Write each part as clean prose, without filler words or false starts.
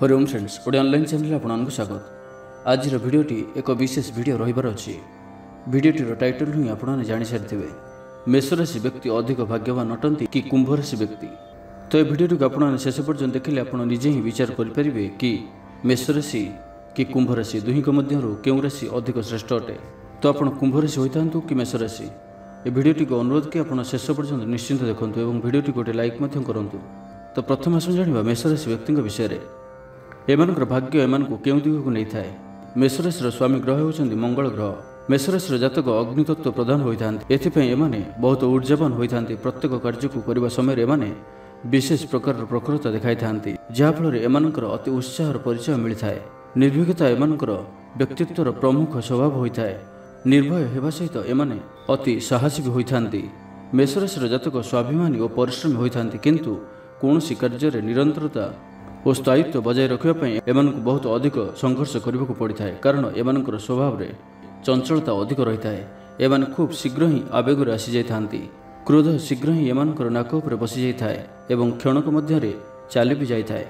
Hariom friends OD online channel आपको स्वागत। आज भिडियोटी एक विशेष भिडियो रहिबार अछि। भिडियोटीर टाइटल ही आपने जानि सारिथिबे। मेष राशि व्यक्ति अधिक भाग्यवान अटंती कि कुंभ राशि व्यक्ति। तो ये भिडियोटी को आपने शेष पर्यंत देखिले आपन निजे ही विचार करि परिबे कि मेष राशि कि कुंभ राशि दुहिक मध्यरु केउ राशि अधिक श्रेष्ठ अटे। तो आपन कुंभ राशि होइतांतु कि मेष राशि। ये भिडियोटी को अनुरोध कि आपन शेष पर्यंत निश्चिंत देखंतु एवं भिडियोटी गोटे लाइक मध्यम करंतु। तो प्रथम आसु जानिबा मेष राशि व्यक्ति विषय रे। एमानकर भाग्य एमानकु केउ दिगकु नै थाए। मेष राशिर स्वामी ग्रह होउछन्ति मंगल ग्रह। मेष राशिर जातक अग्नितत्व प्रधान होइथान्ति। एथिपई एमाने बहुत ऊर्जावान होइथान्ति। प्रत्येक कार्यकु करिबा समय एमाने विशेष प्रकार प्रखरता देखाइथान्ति, जहा फल एमानकर अति उत्साहर परिचय मिलिथाए। निर्भीकता एमानकर व्यक्तित्वर प्रमुख स्वभाव होइथाए। निर्भय हेबा सहित एमाने अति साहसी भी होइथान्ति। मेष राशिर जातक स्वाभिमानी और परिश्रमी होइथान्ति, किंतु कौनसी कार्य निरंतरता और स्थायित्व बजाय रखापी एमानकु बहुत अधिक संघर्ष करने को पड़ता है, कारण एमानकर स्वभाव रे चंचलता अधिक रही है। एमाने खूब शीघ्र ही आवेग आसी जाइथान्ति। क्रोध शीघ्र ही एमानकर नाक उपर बसी जाइथाए एवं क्षणक मध्य चली भी जाइथाए।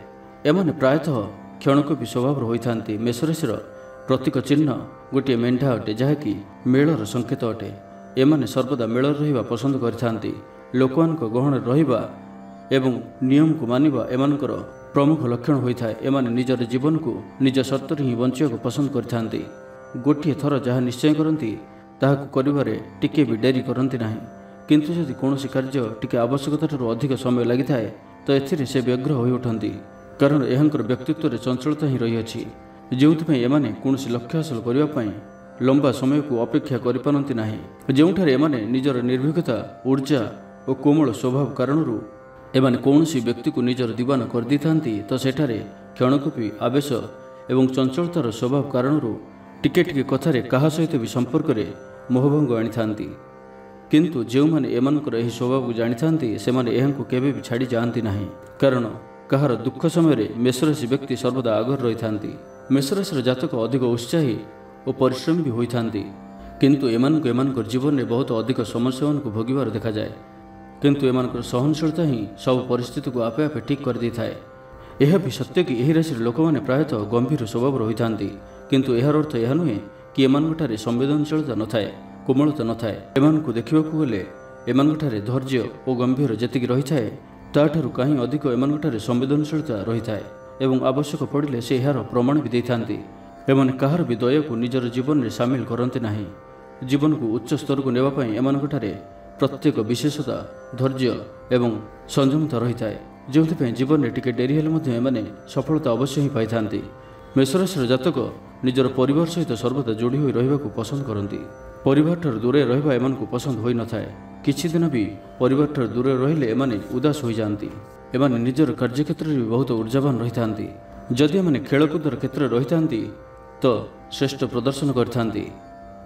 एमाने प्रायतः क्षणक भी स्वभाव होइथान्ति। मेष राशिर प्रतीक चिन्ह गोटे मेंढा अटे, जहाँकि मेलर संकेत अटे। एमाने सर्वदा मेलर रहिबा पसंद करथान्ति। लोकमानक गहन रहिबा एवं नियम को मानिबा एमानकर प्रमुख लक्षण होता है। एमाने निजर जीवन को निज शर्त ही बंचिया पसंद करथान्ति। गोटे थर जहाँ निश्चय करती ताहाकु करिबारे टिके भी डेरी करती ना, किंतु यदि कौनसी कार्य टिके आवश्यकता अधिक समय लगी थाए तो एथिरे से व्यग्र होई उठंती, कारण एहांकर व्यक्तित्व रे चंचलता ही रही अछि, जेउथि एमाने कौनसी लक्ष्य हासिल करिबा पई लंबा समय को अपेक्षा करि पारंती नाही। जेउठारे एमाने निजर निर्भीकता, ऊर्जा और कोमल स्वभाव कारणरू एमाने कौनसी व्यक्ति को निजर दीवान कर दी थांती, तो सेठारे क्षणकूपी आवेश एवं चंचलतार स्वभाव कारणरू टिके टिके कथारे काहा सहित भी संपर्क रे मोहभंग आनी थांती। किंतु जो माने एमानकर एही स्वभाव को जानी थांती सेमाने एहांकु केबे भी छाड़ी जाआंती नाही, कारण कहार दुख समय रे मेष राशि व्यक्ति सर्वदा आगर रही थांती। मेष राशिर जातक अधिक उत्साही और परिश्रमी भी होई थांती, किंतु एमानकर जीवन में बहुत अधिक समस्या को भोगिबार देखा जाए। किंतु एमानकर सहनशीलता ही सब परिस्थिति को आपे आपे ठीक कर दी थाए। यह भी सत्य कि यही राशि लोक मैंने प्रायतः गंभीर स्वभाव रही थांती, किंतु यार अर्थ यह नुहे कि एमानकठारे संवेदनशीलता न थाए, कोमलता न थाए। एमानकु देखिबाकु गले एमानकठारे धैर्य और गंभीर जेतिकी रही थाए ताठारु कहीं अधिक एमानकठारे संवेदनशीलता रही थाए एवं आवश्यक पड़िले से यार प्रमाण भी देइथान्ति। एमाने काहार भी दया को निजर जीवन में सामिल करते नाही। जीवन को उच्च स्तर को नेबा पई एमानकठारे प्रत्येक विशेषता, धैर्य एवं संयमता रही है, जो जीवन में टिके डेरी हेले एमाने सफलता अवश्य ही पाई थांती। मेष राशिर जातक निजर परिवार सहित सर्वदा जोड़ी होई रहिबाकु पसंद करती। परिवार ठार दूरे रहिबा एमानकु पसंद होई न थाए। किछि दिन भी परिवार ठार दूरे रहिले एमाने उदास होई जांती। एमाने निजर कार्यक्षेत्र में बहुत ऊर्जावान रही थांती। जदि एमाने खेलकूदर क्षेत्र रही थांती तो श्रेष्ठ प्रदर्शन करथांती।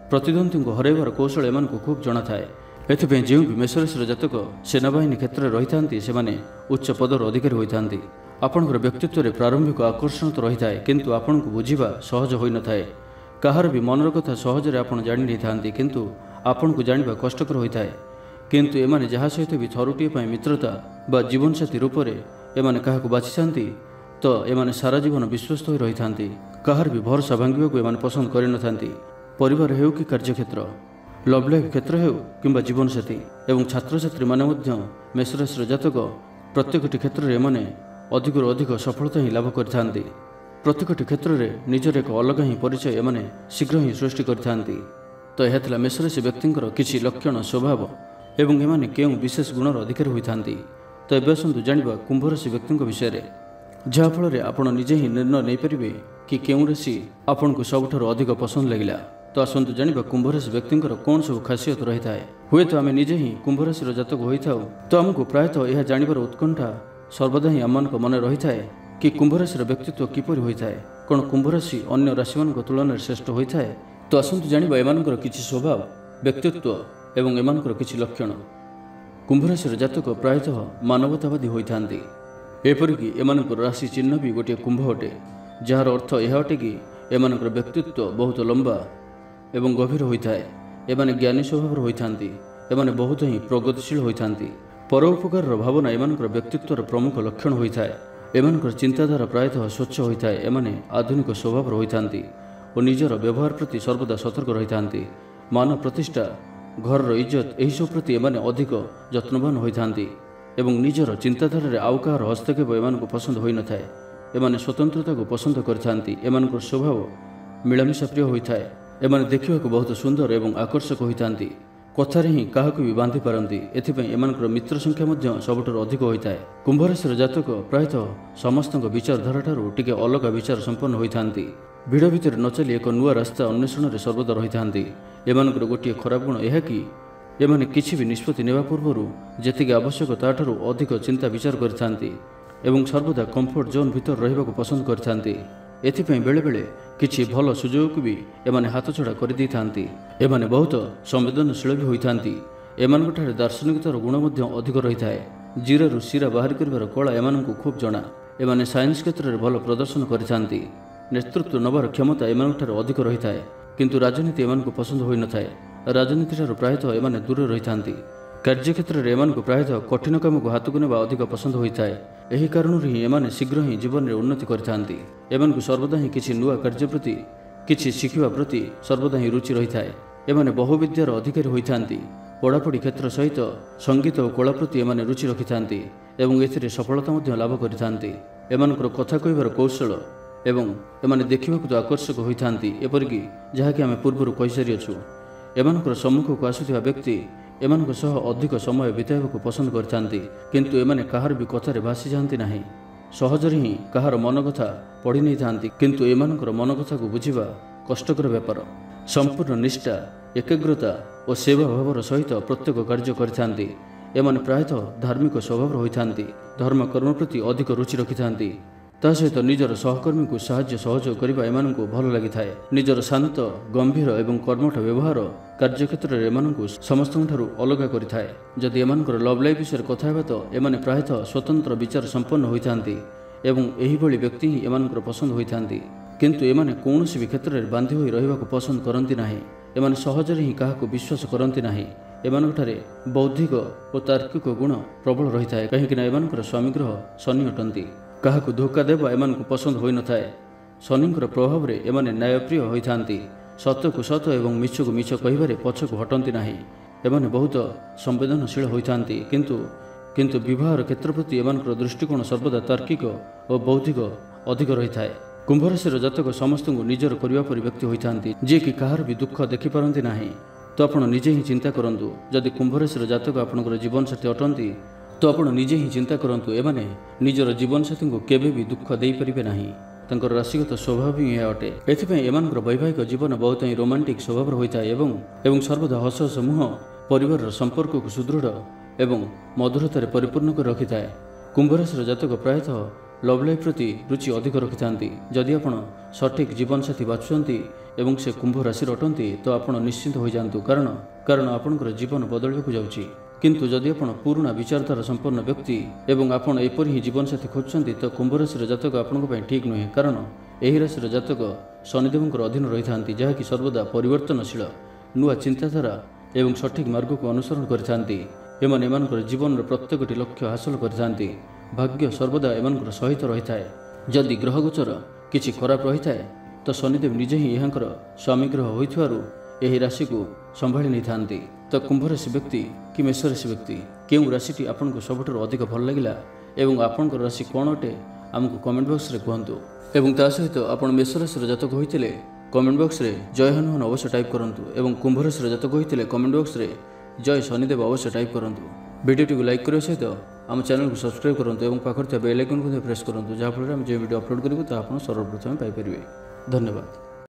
प्रतिद्वंदी को हरैबार कौशल एमानकु खूब जଣା थाए। एथिपई जो भी मेष राशिर जातक सेनाबाहिनी क्षेत्र में रही थांती सेमाने उच्च पदर अधिकारी होई थांती। आपणकर व्यक्तित्व रे प्रारंभिक आकर्षण तो रही थाए, किंतु आपन को बुझिबा सहज होई न थाए। कहार भी मनर कथा सहज रे आपन जानि नै थांती, किंतु आपन को जानिबा कष्टकर होई थाए। किंतु एमाने जहा सहित भी थरुटिए पई मित्रता बा जीवनसाथी रूप रे एमाने काहाकु बाछि थांती तो एमाने सारा जीवन विश्वस्त होई रही थांती। कहार भी भरोसा भांगिबा को एमाने पसंद करि न थांती। परिवार हेउ कि कार्यक्षेत्र, लव लाइफ क्षेत्र हो कि जीवन साथी एवं छात्र छात्री माने मेष राशिर जातक प्रत्येकटी क्षेत्र में अधिक अधिक सफलता ही लाभ करथांती। प्रत्येकटी क्षेत्र में निजर एक अलग ही परिचय एमाने शीघ्र ही सृष्टि करथांती। तो यह थिला मेष राशि व्यक्तिंकर किछि लक्षण, स्वभाव एवं एमाने केउं विशेष गुणर अधिकारी होइथांती। तो एबे आसंतु जानिबा कुंभ राशि व्यक्तिंक विषय रे, जहा फल आपण निजे ही निर्णय नहीं पारिबे कि केउं राशि आपनको सबठारु अधिक पसंद लागिला। तो आसंतु जानिबा कुंभ राशि व्यक्तिंकर कौन सब खासियत रही थाए। हुए तो आमे निजे ही कुंभ राशिर जातक होई थाउ तो हमको प्रायतः यह जानिबार उत्कंठा सर्वदा ही आमनक मन रही थाए कि कुंभ राशिर व्यक्तित्व किपरि होई थाए, कोन कुंभ राशि अन्य राशि मान तुलन श्रेष्ठ होई थाए। तो आसंतु जानिबा एमानकर किछि स्वभाव, व्यक्तित्व एवं एमानकर किछि लक्षण। कुंभ राशिर जातक प्रायतः मानवतावादी होई थांती। एपरिकी एमानकर राशि चिन्ह भी गोटे कुंभ अटे, जार अर्थ यह अटे कि एमानकर व्यक्तित्व बहुत लंबा एवं गभीर होता है। एमाने ज्ञानी स्वभाव होता, एमाने बहुत ही प्रगतिशील होता। परोपकार भावना एमानकर व्यक्तित्वर प्रमुख लक्षण होता है। ଏମାନଙ୍କର ଚିନ୍ତାଧାରା ପ୍ରାୟତଃ ସ୍ୱଚ୍ଛ ହୋଇଥାଏ। ଏମାନେ ଆଧୁନିକ ସ୍ୱଭାବର ହୋଇଥାନ୍ତି ଓ ନିଜର ବ୍ୟବହାର ପ୍ରତି ସର୍ବଦା ସତର୍କ ରହିଥାନ୍ତି। ମାନ ପ୍ରତିଷ୍ଠା, ଘରର ଇଜ୍ଜତ ଏହିସବୁ ପ୍ରତି ଏମାନେ ଅଧିକ ଯତ୍ନବାନ ହୋଇଥାନ୍ତି ଏବଂ ନିଜର ଚିନ୍ତାଧାରାରେ ଆଉ କାହାର ହସ୍ତକ୍ଷେପ ଏମାନଙ୍କୁ ପସନ୍ଦ ହୋଇନଥାଏ। ଏମାନେ ସ୍ୱତନ୍ତ୍ରତାକୁ ପସନ୍ଦ କରିଥାନ୍ତି। ଏମାନଙ୍କର ସ୍ୱଭାବ ମିଳାମିଶା ପ୍ରିୟ ହୋଇଥାଏ। ଏମାନେ ଦେଖିବାକୁ ବହୁତ ସୁନ୍ଦର ଏବଂ ଆକର୍ଷକ ହୋଇଥାନ୍ତି। କଥାରେ ହିଁ କାହାକୁ ବି ବାନ୍ଧି ପାରନ୍ତି। ଏଥିପାଇଁ ଏମାନଙ୍କର ମିତ୍ର ସଂଖ୍ୟା ମଧ୍ୟ ସବୁଠାରୁ ଅଧିକ ହୋଇଥାଏ। କୁମ୍ଭ ରାଶିର ଜାତକ ପ୍ରାୟତଃ ସମସ୍ତଙ୍କ ବିଚାରଧାରାଠାରୁ ଟିକେ ଅଲଗା ବିଚାର ସମ୍ପନ୍ନ ହୋଇଥାନ୍ତି। ଭିଡ଼ ଭିତରେ ନ ଚାଲି ଏକ ନୂଆ ରାସ୍ତା ଅନ୍ୱେଷଣରେ ସର୍ବଦା ରହିଥାନ୍ତି। ଏମାନଙ୍କର ଗୋଟିଏ ଖରାପ ଗୁଣ ଏହା କି ଏମାନେ କିଛି ବି ନିଷ୍ପତ୍ତି ନେବା ପୂର୍ବରୁ ଯେତିକି ଆବଶ୍ୟକ ତାଠାରୁ ଅଧିକ ଚିନ୍ତା ବିଚାର କରିଥାନ୍ତି ଏବଂ ସର୍ବଦା କମ୍ଫର୍ଟ ଜୋନ୍ ଭିତରେ ରହିବାକୁ ପସନ୍ଦ କରିଥାନ୍ତି। ଏଥିପାଇଁ ବେଳେବେଳେ କିଛି ଭଲ ସୁଯୋଗକୁ ବି ଏମାନେ ହାତଛଡ଼ା କରିଦେଇଥାନ୍ତି। ଏମାନେ ବହୁତ ସମ୍ବେଦନଶୀଳ ବି ହୋଇଥାନ୍ତି। ଏମାନଙ୍କଠାରେ ଦାର୍ଶନିକତାର ଗୁଣ ମଧ୍ୟ ଅଧିକ ରହିଥାଏ। ଜିରାରୁ ଶିରା ବାହାର କରିବାର କଳା ଏମାନଙ୍କୁ ଖୁବ୍ ଜଣା। ଏମାନେ ସାଇନ୍ସ କ୍ଷେତ୍ରରେ ଭଲ ପ୍ରଦର୍ଶନ କରିଥାନ୍ତି। ନେତୃତ୍ୱ ନେବାର କ୍ଷମତା ଏମାନଙ୍କଠାରେ ଅଧିକ ରହିଥାଏ। କିନ୍ତୁ ରାଜନୀତି ଏମାନଙ୍କୁ ପସନ୍ଦ ହୋଇନଥାଏ। ରାଜନୀତିଠାରୁ ପ୍ରାୟତଃ ଏମାନେ ଦୂରରେ ରହିଥାନ୍ତି। କାର୍ଯ୍ୟକ୍ଷେତ୍ରରେ ଏମାନଙ୍କୁ ପ୍ରାୟତଃ କଠିନ କାମକୁ ହାତକୁ ନେବା ଅଧିକ ପସନ୍ଦ ହୋଇଥାଏ। ଏହି କାରଣରୁ ହିଁ ଏମାନେ ଶୀଘ୍ର ହିଁ ଜୀବନରେ ଉନ୍ନତି କରିଥାନ୍ତି। ଏମାନଙ୍କୁ ସର୍ବଦା ହିଁ କିଛି ନୂଆ କାର୍ଯ୍ୟ ପ୍ରତି, କିଛି ଶିଖିବା ପ୍ରତି ସର୍ବଦା ହିଁ ରୁଚି ରହିଥାଏ। ଏମାନେ ବହୁବିଦ୍ୟାର ଅଧିକାରୀ ହୋଇଥାନ୍ତି। ପଢ଼ାପଢ଼ି କ୍ଷେତ୍ର ସହିତ ସଙ୍ଗୀତ ଓ କଳା ପ୍ରତି ଏମାନେ ରୁଚି ରଖିଥାନ୍ତି ଏବଂ ଏଥିରେ ସଫଳତା ମଧ୍ୟ ଲାଭ କରିଥାନ୍ତି। ଏମାନଙ୍କର କଥା କହିବାର କୌଶଳ ଏବଂ ଏମାନେ ଦେଖିବାକୁ ତ ଆକର୍ଷକ ହୋଇଥାନ୍ତି, ଏପରିକି ଯାହାକି ଆମେ ପୂର୍ବରୁ କହିସାରିଅଛୁ। ଏମାନଙ୍କର ସମ୍ମୁଖକୁ ଆସୁଥିବା ବ୍ୟକ୍ତି ଏମାନଙ୍କ ସହ ଅଧିକ ସମୟ ବିତାଇବାକୁ ପସନ୍ଦ କରିଥାନ୍ତି, କିନ୍ତୁ ଏମାନେ କାହାର ବି କଥାରେ ଭାସିଯାଆନ୍ତି ନାହିଁ। ସହଜରେ ହିଁ କାହାର ମନ କଥା ପଢ଼ି ନେଇଥାନ୍ତି, କିନ୍ତୁ ଏମାନଙ୍କର ମନ କଥାକୁ ବୁଝିବା କଷ୍ଟକର ବ୍ୟାପାର। ସମ୍ପୂର୍ଣ୍ଣ ନିଷ୍ଠା, ଏକାଗ୍ରତା ଓ ସେବା ଭାବର ସହିତ ପ୍ରତ୍ୟେକ କାର୍ଯ୍ୟ କରିଥାନ୍ତି। ଏମାନେ ପ୍ରାୟତଃ ଧାର୍ମିକ ସ୍ୱଭାବର ହୋଇଥାନ୍ତି। ଧର୍ମକର୍ମ ପ୍ରତି ଅଧିକ ରୁଚି ରଖିଥାନ୍ତି। ତା ସହିତ ନିଜର ସହକର୍ମୀଙ୍କୁ ସାହାଯ୍ୟ ସହଯୋଗ କରିବା ଏମାନଙ୍କୁ ଭଲ ଲାଗିଥାଏ। ନିଜର ଶାନ୍ତ, ଗମ୍ଭୀର ଏବଂ କର୍ମଠ ବ୍ୟବହାର କାର୍ଯ୍ୟକ୍ଷେତ୍ରରେ ଏମାନଙ୍କୁ ସମସ୍ତଙ୍କଠାରୁ ଅଲଗା କରିଥାଏ। ଯଦି ଏମାନଙ୍କର ଲଭ୍ ଲାଇଫ୍ ବିଷୟରେ କଥା ହେବା ତ ଏମାନେ ପ୍ରାୟତଃ ସ୍ୱତନ୍ତ୍ର ବିଚାର ସମ୍ପନ୍ନ ହୋଇଥାନ୍ତି ଏବଂ ଏହିଭଳି ବ୍ୟକ୍ତି ହିଁ ଏମାନଙ୍କର ପସନ୍ଦ ହୋଇଥାନ୍ତି। କିନ୍ତୁ ଏମାନେ କୌଣସି ବି କ୍ଷେତ୍ରରେ ବାନ୍ଧି ହୋଇ ରହିବାକୁ ପସନ୍ଦ କରନ୍ତି ନାହିଁ। ଏମାନେ ସହଜରେ ହିଁ କାହାକୁ ବିଶ୍ୱାସ କରନ୍ତି ନାହିଁ। ଏମାନଙ୍କଠାରେ ବୌଦ୍ଧିକ ଓ ତାର୍କିକ ଗୁଣ ପ୍ରବଳ ରହିଥାଏ, କାହିଁକିନା ଏମାନଙ୍କର ସ୍ୱାମୀ ଗ୍ରହ ଶନି ଅଟନ୍ତି। କାହାକୁ ଧୋକା ଦେବା ଏମାନଙ୍କୁ ପସନ୍ଦ ହୋଇନଥାଏ। ଶନିଙ୍କର ପ୍ରଭାବରେ ଏମାନେ ନ୍ୟାୟପ୍ରିୟ ହୋଇଥାନ୍ତି। ସତ୍ୟକୁ ସତ ଏବଂ ମିଛକୁ ମିଛ କହିବାରେ ପଛକୁ ହଟନ୍ତି ନାହିଁ। ଏମାନେ ବହୁତ ସମ୍ବେଦନଶୀଳ ହୋଇଥାନ୍ତି, କିନ୍ତୁ ବିବାହର କ୍ଷେତ୍ର ପ୍ରତି ଏମାନଙ୍କର ଦୃଷ୍ଟିକୋଣ ସର୍ବଦା ତାର୍କିକ ଓ ବୌଦ୍ଧିକ ଅଧିକ ରହିଥାଏ। କୁମ୍ଭ ରାଶିର ଜାତକ ସମସ୍ତଙ୍କୁ ନିଜର କରିବା ପରି ବ୍ୟକ୍ତି ହୋଇଥାନ୍ତି, ଯିଏକି କାହାର ବି ଦୁଃଖ ଦେଖିପାରନ୍ତି ନାହିଁ। ତ ଆପଣ ନିଜେ ହିଁ ଚିନ୍ତା କରନ୍ତୁ, ଯଦି କୁମ୍ଭ ରାଶିର ଜାତକ ଆପଣଙ୍କର ଜୀବନସାଥୀ ଅଟନ୍ତି ତ ଆପଣ ନିଜେ ହିଁ ଚିନ୍ତା କରନ୍ତୁ, ଏମାନେ ନିଜର ଜୀବନସାଥୀଙ୍କୁ କେବେ ବି ଦୁଃଖ ଦେଇପାରିବେ ନାହିଁ। ତାଙ୍କର ରାଶିଗତ ସ୍ୱଭାବ ହିଁ ଏହା ଅଟେ। ଏଥିପାଇଁ ଏମାନଙ୍କର ବୈବାହିକ ଜୀବନ ବହୁତ ହିଁ ରୋମାଣ୍ଟିକ ସ୍ୱଭାବର ହୋଇଥାଏ ଏବଂ ସର୍ବଦା ହସ ହସ ମୁହଁ ପରିବାରର ସମ୍ପର୍କକୁ ସୁଦୃଢ଼ ଏବଂ ମଧୁରତାରେ ପରିପୂର୍ଣ୍ଣ କରି ରଖିଥାଏ। କୁମ୍ଭ ରାଶିର ଜାତକ ପ୍ରାୟତଃ ଲଭ୍ ଲାଇଫ୍ ପ୍ରତି ରୁଚି ଅଧିକ ରଖିଥାନ୍ତି। ଯଦି ଆପଣ ସଠିକ୍ ଜୀବନସାଥୀ ବାଛୁଛନ୍ତି ଏବଂ ସେ କୁମ୍ଭ ରାଶିର ଅଟନ୍ତି ତ ଆପଣ ନିଶ୍ଚିନ୍ତ ହୋଇଯାଆନ୍ତୁ, କାରଣ ଆପଣଙ୍କର ଜୀବନ ବଦଳିବାକୁ ଯାଉଛି। କିନ୍ତୁ ଯଦି ଆପଣ ପୁରୁଣା ବିଚାରଧାରା ସମ୍ପନ୍ନ ବ୍ୟକ୍ତି ଏବଂ ଆପଣ ଏପରି ହିଁ ଜୀବନସାଥୀ ଖୋଜୁଛନ୍ତି ତ କୁମ୍ଭ ରାଶିର ଜାତକ ଆପଣଙ୍କ ପାଇଁ ଠିକ୍ ନୁହେଁ, କାରଣ ଏହି ରାଶିର ଜାତକ ଶନିଦେବଙ୍କର ଅଧୀନ ରହିଥାନ୍ତି, ଯାହାକି ସର୍ବଦା ପରିବର୍ତ୍ତନଶୀଳ, ନୂଆ ଚିନ୍ତାଧାରା ଏବଂ ସଠିକ୍ ମାର୍ଗକୁ ଅନୁସରଣ କରିଥାନ୍ତି। ଏମାନେ ଏମାନଙ୍କର ଜୀବନର ପ୍ରତ୍ୟେକଟି ଲକ୍ଷ୍ୟ ହାସଲ କରିଥାନ୍ତି। ଭାଗ୍ୟ ସର୍ବଦା ଏମାନଙ୍କର ସହିତ ରହିଥାଏ। ଯଦି ଗ୍ରହଗୋଚର କିଛି ଖରାପ ରହିଥାଏ ତ ଶନିଦେବ ନିଜେ ହିଁ ଏହାଙ୍କର ସ୍ୱାମୀ ଗ୍ରହ ହୋଇଥିବାରୁ ଏହି ରାଶିକୁ ସମ୍ଭାଳି ନେଇଥାନ୍ତି। ତ କୁମ୍ଭ ରାଶି ବ୍ୟକ୍ତି କି ମେଷ ରାଶି ବ୍ୟକ୍ତି କେଉଁ ରାଶିଟି ଆପଣଙ୍କୁ ସବୁଠାରୁ ଅଧିକ ଭଲ ଲାଗିଲା ଏବଂ ଆପଣଙ୍କର ରାଶି କ'ଣ ଅଟେ ଆମକୁ କମେଣ୍ଟ ବକ୍ସରେ କୁହନ୍ତୁ। ଏବଂ ତା ସହିତ ଆପଣ ମେଷ ରାଶିର ଜାତକ ହୋଇଥିଲେ କମେଣ୍ଟ ବକ୍ସରେ ଜୟ ହନୁମାନ ଅବଶ୍ୟ ଟାଇପ୍ କରନ୍ତୁ ଏବଂ କୁମ୍ଭ ରାଶିର ଜାତକ ହୋଇଥିଲେ କମେଣ୍ଟ ବକ୍ସରେ ଜୟ ଶନିଦେବ ଅବଶ୍ୟ ଟାଇପ୍ କରନ୍ତୁ। ଭିଡ଼ିଓଟିକୁ ଲାଇକ୍ କରିବା ସହିତ ଆମ ଚ୍ୟାନେଲକୁ ସବସ୍କ୍ରାଇବ୍ କରନ୍ତୁ ଏବଂ ପାଖରେ ଥିବା ବେଲ୍ ଆଇକନ୍କୁ ମଧ୍ୟ ପ୍ରେସ୍ କରନ୍ତୁ, ଯାହାଫଳରେ ଆମେ ଯେଉଁ ଭିଡ଼ିଓ ଅପଲୋଡ଼ କରିବୁ ତାହା ଆପଣ ସର୍ବପ୍ରଥମେ ପାଇପାରିବେ। ଧନ୍ୟବାଦ।